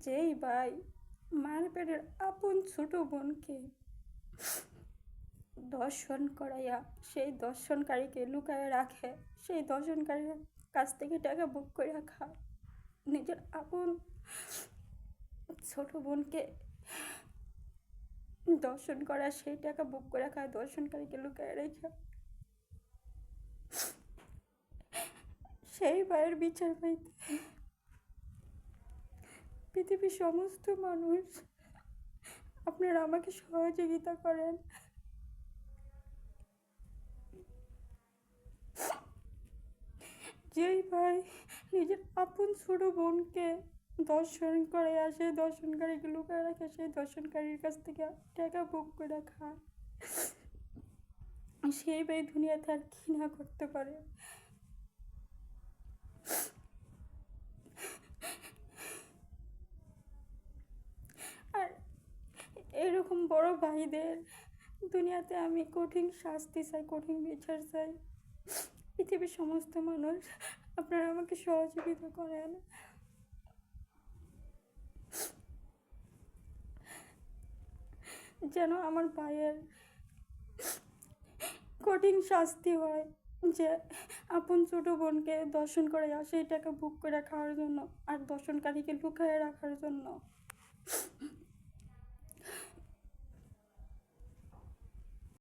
যেই ভাই মার পেটের আপন ছোট বোনকে দর্শন করাইয়া সেই দর্শনকারীকে লুকায় রাখে, সেই দর্শনকারীর কাছ থেকে টাকা বুক করে রাখা, নিজের আপন ছোট বোনকে দর্শন করা, সেই টাকা বুক করে রাখা, দর্শনকারীকে লুকায় রেখে সেই ভাইয়ের বিচার পাইতে পৃথিবীর সমস্ত মানুষ আপনারা আমাকে সহযোগিতা করেন। যেই ভাই নিজের আপন ছোট বোনকে দর্শন করে আসে, দর্শনকারীকে লুকায় রাখে, সেই দর্শনকারীর কাছ থেকে টাকা বুক করে খায়, সেই ভাই দুনিয়াতে আর কি না করতে পারে। আর এরকম বড় ভাইদের দুনিয়াতে আমি কঠিন শাস্তি চাই, কঠিন বিচার চাই। পৃথিবীর সমস্ত মানুষ আপনারা আমাকে সহযোগিতা করেন। যেন আমার ভাইয়ের কঠিন শাস্তি হয়, যে আপন ছোট বোনকে দর্শন করে আসে টাকা বুক করে খাওয়ার জন্য আর দর্শনকারীকে লুকায় রাখার জন্য।